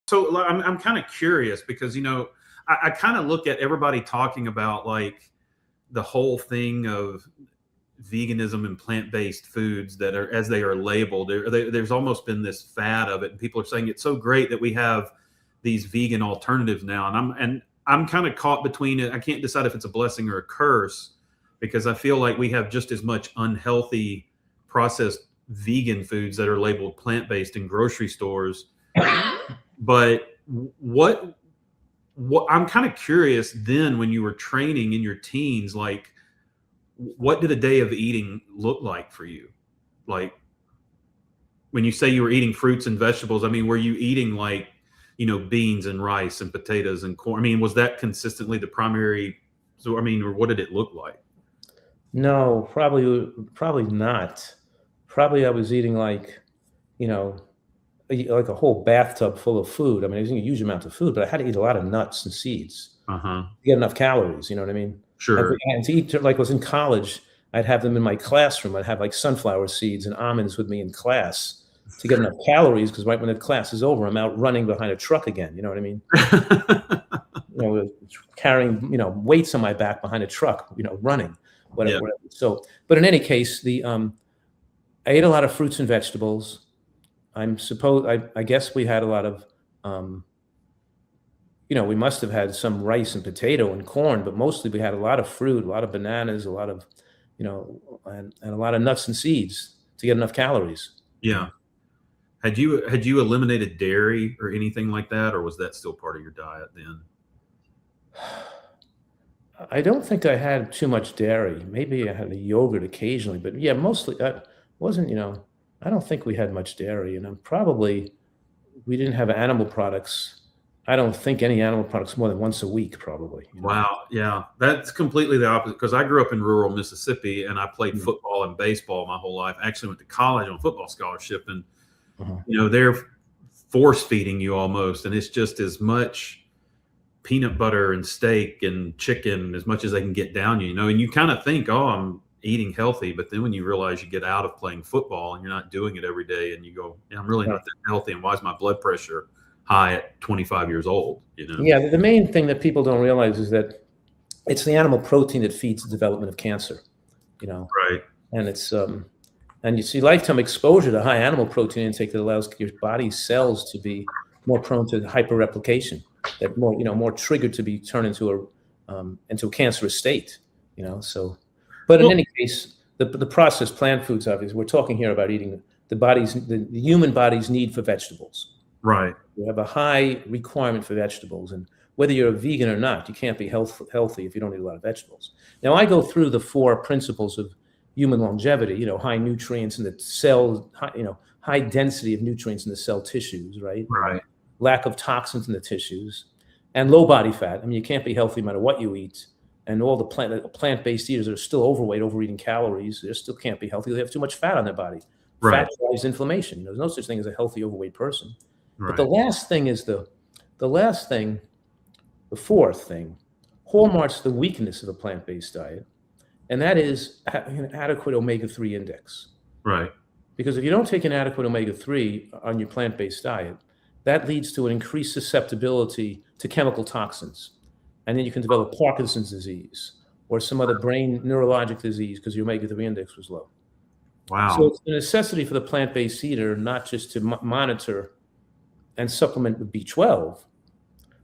So I'm kind of curious because, I kind of look at everybody talking about like the whole thing of veganism and plant-based foods that are, as they are labeled, there's almost been this fad of it. And people are saying it's so great that we have these vegan alternatives now. And I'm kind of caught between it. I can't decide if it's a blessing or a curse because I feel like we have just as much unhealthy processed vegan foods that are labeled plant-based in grocery stores. But what I'm kind of curious then when you were training in your teens, like what did a day of eating look like for you? Like when you say you were eating fruits and vegetables, I mean, were you eating like, beans and rice and potatoes and corn? I mean, was that consistently the primary? So, I mean, or what did it look like? No, probably not. Probably I was eating like, like a whole bathtub full of food. I mean, I was eating a huge amount of food, but I had to eat a lot of nuts and seeds to get enough calories. You know what I mean? Sure. And to eat, like I was in college, I'd have them in my classroom. I'd have like sunflower seeds and almonds with me in class to get enough calories. Because right when the class is over, I'm out running behind a truck again. You know what I mean? Carrying weights on my back behind a truck. Running, whatever. So, but in any case, I ate a lot of fruits and vegetables. I guess we had a lot of, we must have had some rice and potato and corn, but mostly we had a lot of fruit, a lot of bananas, a lot of, and a lot of nuts and seeds to get enough calories. Yeah. Had you eliminated dairy or anything like that, or was that still part of your diet then? I don't think I had too much dairy. Maybe I had a yogurt occasionally, but yeah, mostly I wasn't, I don't think we had much dairy, and we didn't have animal products. I don't think any animal products more than once a week, probably. Wow. Yeah. That's completely the opposite because I grew up in rural Mississippi and I played football and baseball my whole life. I actually went to college on a football scholarship and, they're force feeding you almost. And it's just as much peanut butter and steak and chicken as much as they can get down you, and you kind of think, oh, I'm eating healthy, but then when you realize you get out of playing football and you're not doing it every day and you go, yeah, I'm really not that healthy, and why is my blood pressure high at 25 years old? Yeah, the main thing that people don't realize is that it's the animal protein that feeds the development of cancer. Right. And it's and you see lifetime exposure to high animal protein intake that allows your body's cells to be more prone to hyperreplication, that more triggered to be turned into a cancerous state. So. But in any case, the processed plant foods, obviously, we're talking here about eating the human body's need for vegetables. Right. You have a high requirement for vegetables, and whether you're a vegan or not, you can't be healthy if you don't eat a lot of vegetables. Now, I go through the 4 principles of human longevity. High nutrients in the cell, high density of nutrients in the cell tissues, right? Right. Lack of toxins in the tissues, and low body fat. I mean, you can't be healthy no matter what you eat. And all the plant-based eaters that are still overweight, overeating calories, they still can't be healthy. They have too much fat on their body. Right. Fat drives inflammation. There's no such thing as a healthy overweight person. Right. But the last thing is the 4th thing, hallmarks the weakness of a plant-based diet, and that is an adequate omega-3 index. Right. Because if you don't take an adequate omega-3 on your plant-based diet, that leads to an increased susceptibility to chemical toxins. And then you can develop Parkinson's disease or some other brain neurologic disease because your omega-3 index was low. Wow. So it's a necessity for the plant-based eater not just to monitor and supplement with B12,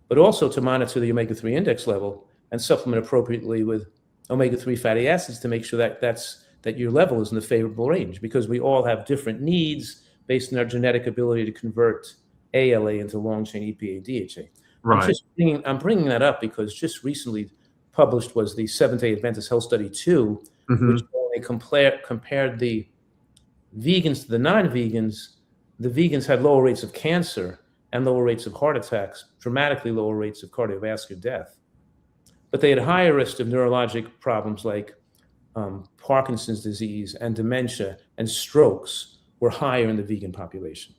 but also to monitor the omega-3 index level and supplement appropriately with omega-3 fatty acids to make sure that your level is in the favorable range, because we all have different needs based on our genetic ability to convert ALA into long-chain EPA and DHA. Right. I'm bringing that up because just recently published was the Seventh-day Adventist Health Study 2, which only compared the vegans to the non-vegans. The vegans had lower rates of cancer and lower rates of heart attacks, dramatically lower rates of cardiovascular death. But they had higher risk of neurologic problems like Parkinson's disease and dementia and strokes were higher in the vegan population.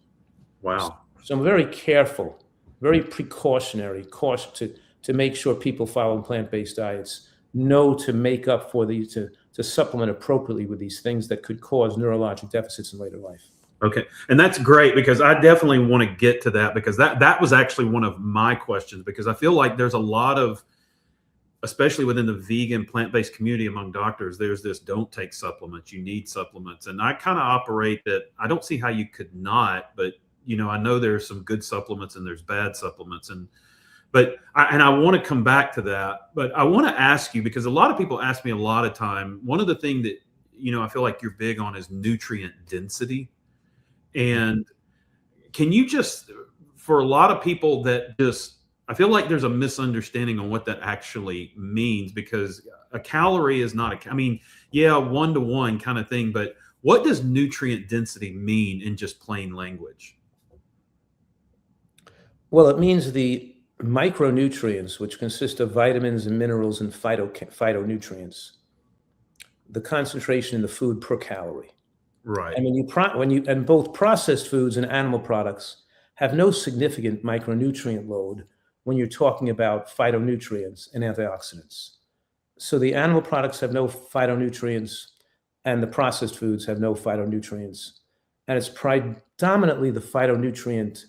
Wow. So I'm very careful, very precautionary, to make sure people following plant-based diets know to make up for these, to supplement appropriately with these things that could cause neurologic deficits in later life. Okay. And that's great because I definitely want to get to that because that was actually one of my questions because I feel like there's a lot of, especially within the vegan plant-based community among doctors, there's this don't take supplements, you need supplements. And I kind of operate that I don't see how you could not, but I know there's some good supplements and there's bad supplements. But I want to come back to that, but I want to ask you because a lot of people ask me a lot of time, one of the things that, I feel like you're big on is nutrient density. And can you just, for a lot of people that just, I feel like there's a misunderstanding on what that actually means because a calorie is not yeah, 1-to-1 kind of thing, but what does nutrient density mean in just plain language? Well, it means the micronutrients, which consist of vitamins and minerals and phytonutrients, the concentration in the food per calorie. Right. And and both processed foods and animal products have no significant micronutrient load when you're talking about phytonutrients and antioxidants. So the animal products have no phytonutrients and the processed foods have no phytonutrients. And it's predominantly the phytonutrient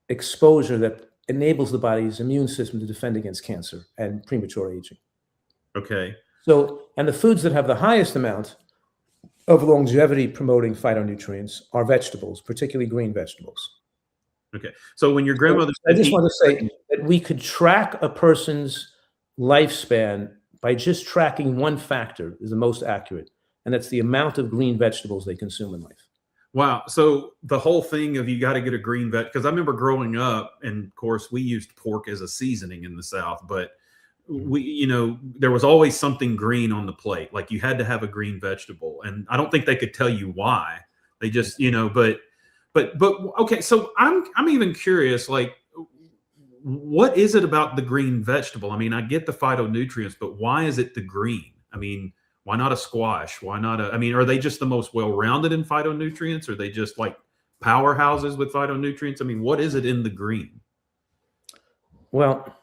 exposure that enables the body's immune system to defend against cancer and premature aging. Okay. So, and the foods that have the highest amount of longevity promoting phytonutrients are vegetables, particularly green vegetables. Okay. So when your grandmother I just want to say that we could track a person's lifespan by just tracking one factor is the most accurate, and that's the amount of green vegetables they consume in life. Wow. So the whole thing of you got to get a green because I remember growing up, and of course we used pork as a seasoning in the South, but there was always something green on the plate. Like you had to have a green vegetable. And I don't think they could tell you why. They just, but okay. So I'm even curious, like, what is it about the green vegetable? I mean, I get the phytonutrients, but why is it the green? I mean, why not a squash? Why not are they just the most well-rounded in phytonutrients? Or are they just like powerhouses with phytonutrients? I mean, what is it in the green? Well,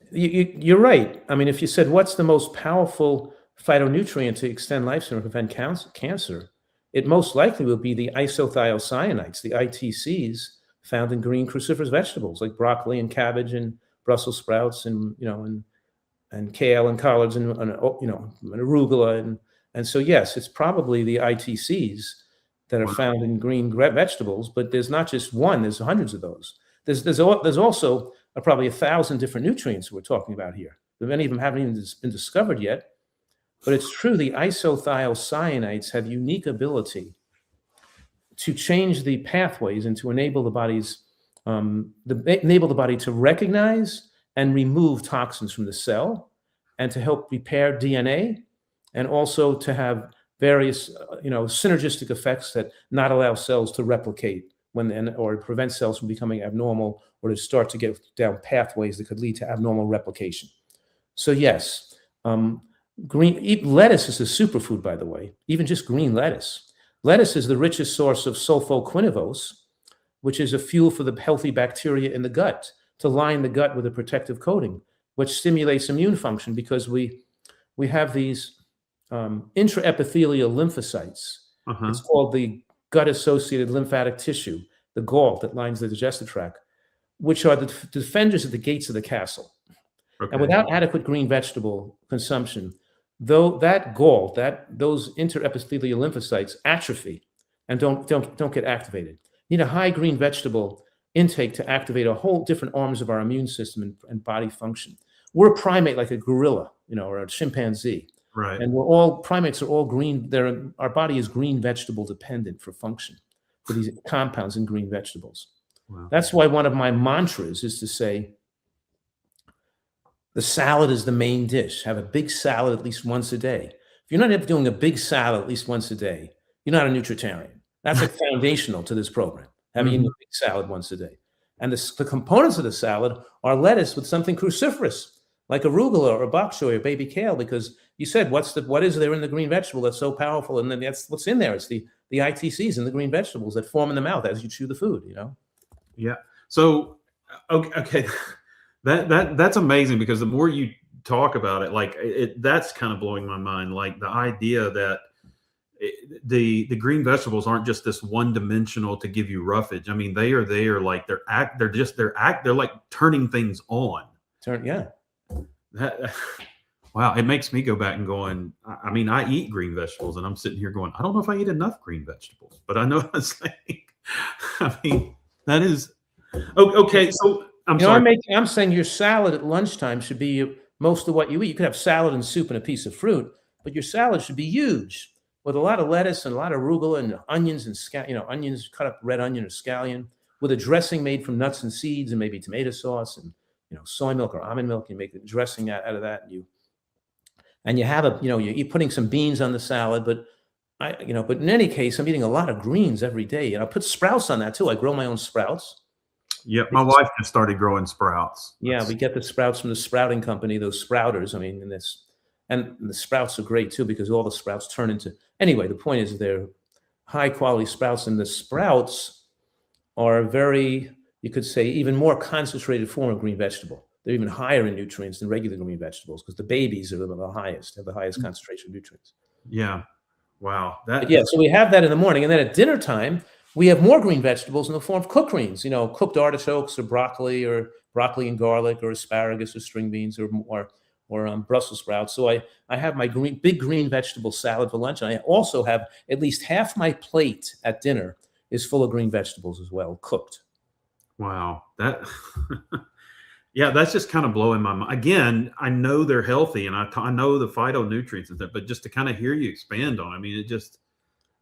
you're right. I mean, if you said what's the most powerful phytonutrient to extend lifespan and prevent cancer, it most likely will be the isothiocyanates, the ITCs, found in green cruciferous vegetables like broccoli and cabbage and Brussels sprouts and and kale and collards and arugula and so yes, it's probably the ITCs that are found in green vegetables. But there's not just one; there's hundreds of those. There's also probably 1,000 different nutrients we're talking about here. Many of them haven't even been discovered yet. But it's true, the isothiocyanates have unique ability to change the pathways and to enable the body to recognize and remove toxins from the cell, and to help repair DNA, and also to have various synergistic effects that not allow cells to replicate or prevent cells from becoming abnormal, or to start to get down pathways that could lead to abnormal replication. So yes, lettuce is a superfood, by the way. Even just green lettuce. Lettuce is the richest source of sulfoquinavose, which is a fuel for the healthy bacteria in the gut to line the gut with a protective coating, which stimulates immune function because we have these intraepithelial lymphocytes. Uh-huh. It's called the gut-associated lymphatic tissue, the gall that lines the digestive tract, which are the defenders at the gates of the castle. Okay. And without adequate green vegetable consumption, though that gall, those interepithelial lymphocytes atrophy and don't get activated. You need a high green vegetable intake to activate a whole different arms of our immune system and body function. We're a primate like a gorilla, or a chimpanzee. Right. And primates are all green. Our body is green vegetable dependent for function, for these compounds in green vegetables. Wow. That's why one of my mantras is to say, the salad is the main dish. Have a big salad at least once a day. If you're not doing a big salad at least once a day, you're not a nutritarian. That's like foundational to this program, having a big salad once a day. And the components of the salad are lettuce with something cruciferous, like arugula or bok choy or baby kale, because you said, what is there in the green vegetable that's so powerful? And then that's what's in there. It's the ITCs in the green vegetables that form in the mouth as you chew the food, Yeah. So, okay. That's amazing, because the more you talk about it, like that's kind of blowing my mind. Like the idea that the green vegetables aren't just this one dimensional to give you roughage. I mean, they're like they're like turning things on. Yeah. That, wow, it makes me go back and going. I mean, I eat green vegetables, and I'm sitting here going, I don't know if I eat enough green vegetables, but I know it's like, I mean, that is okay. So I'm sorry. I'm saying your salad at lunchtime should be most of what you eat. You could have salad and soup and a piece of fruit, but your salad should be huge with a lot of lettuce and a lot of arugula and onions and onions, cut up red onion or scallion, with a dressing made from nuts and seeds and maybe tomato sauce and soy milk or almond milk. You make the dressing out of that, and you have you're putting some beans on the salad, but but in any case, I'm eating a lot of greens every day, and I put sprouts on that too. I grow my own sprouts. Yep, my wife just started growing sprouts. Yeah, we get the sprouts from the sprouting company, those sprouters. I mean, and the sprouts are great too because all the sprouts turn into. Anyway, the point is they're high quality sprouts, and the sprouts are very, you could say, even more concentrated form of green vegetable. They're even higher in nutrients than regular green vegetables because the babies are the highest, have the highest concentration of nutrients. Yeah. Wow. So we have that in the morning, and then at dinner time we have more green vegetables in the form of cooked greens. Cooked artichokes or broccoli and garlic or asparagus or string beans or Brussels sprouts. So I have my big green vegetable salad for lunch, and I also have at least half my plate at dinner is full of green vegetables as well, cooked. Wow. Yeah, that's just kind of blowing my mind. Again, I know they're healthy, and I know the phytonutrients and stuff, but just to kind of hear you expand on, I mean, it just.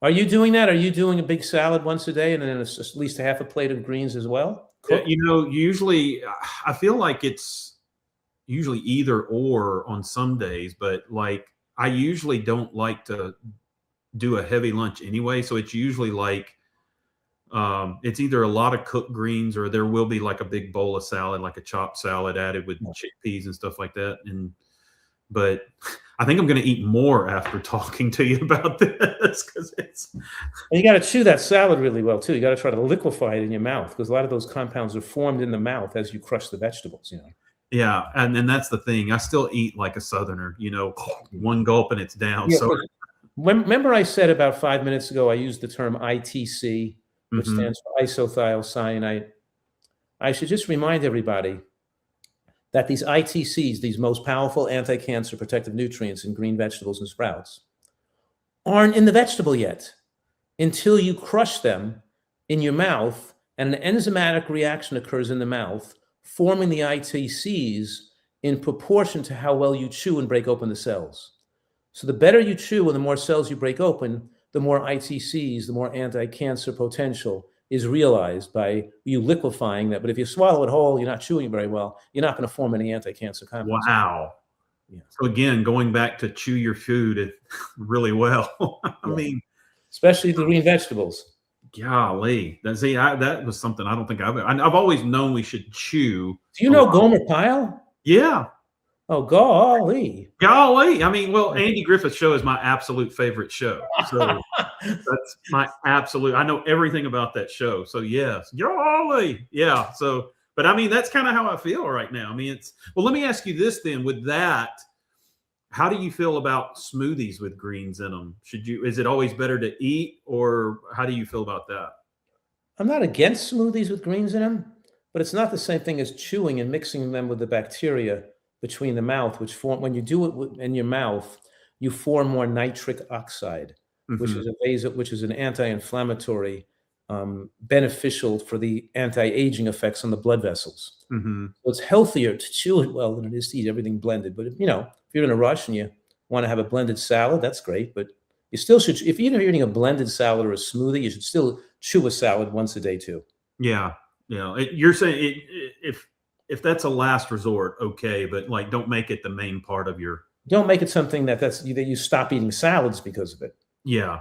Are you doing that? Are you doing a big salad once a day and then at least a half a plate of greens as well? Cooked? Usually I feel like it's usually either or on some days, but like I usually don't like to do a heavy lunch anyway. So it's usually like, it's either a lot of cooked greens or there will be like a big bowl of salad, like a chopped salad added with chickpeas and stuff like that. But I think I'm going to eat more after talking to you about this because And you got to chew that salad really well too. You got to try to liquefy it in your mouth because a lot of those compounds are formed in the mouth as you crush the vegetables. Yeah, and that's the thing. I still eat like a Southerner. One gulp and it's down. Yeah, so remember, I said about 5 minutes ago I used the term ITC, which stands for isothiocyanate. I should just remind everybody that these ITCs, these most powerful anti-cancer protective nutrients in green vegetables and sprouts, aren't in the vegetable yet until you crush them in your mouth, and an enzymatic reaction occurs in the mouth, forming the ITCs in proportion to how well you chew and break open the cells. So the better you chew and the more cells you break open, the more ITCs, the more anti-cancer potential is realized by you liquefying that. But if you swallow it whole, you're not chewing very well, you're not going to form any anti-cancer compounds. Wow. Yeah. So again, going back to chew your food really well. I mean, especially the green vegetables. Golly, that was something I don't think I've always known we should chew. Do you know Gomer Pyle? Yeah. Oh, golly. I mean, well, Andy Griffith's show is my absolute favorite show. So that's my absolute. I know everything about that show. So yes, golly, yeah. So, but I mean, that's kind of how I feel right now. I mean, let me ask you this then. With that, how do you feel about smoothies with greens in them? Is it always better to eat, or how do you feel about that? I'm not against smoothies with greens in them, but it's not the same thing as chewing and mixing them with the bacteria between the mouth, which form when you do it in your mouth, you form more nitric oxide, which is an anti-inflammatory, beneficial for the anti-aging effects on the blood vessels. So it's healthier to chew it well than it is to eat everything blended. But if you're in a rush and you want to have a blended salad, that's great. But you still should, if you're eating a blended salad or a smoothie, you should still chew a salad once a day too. Yeah, you're saying if that's a last resort, okay, but like don't make it the main part of your. Don't make it something that you stop eating salads because of it. Yeah.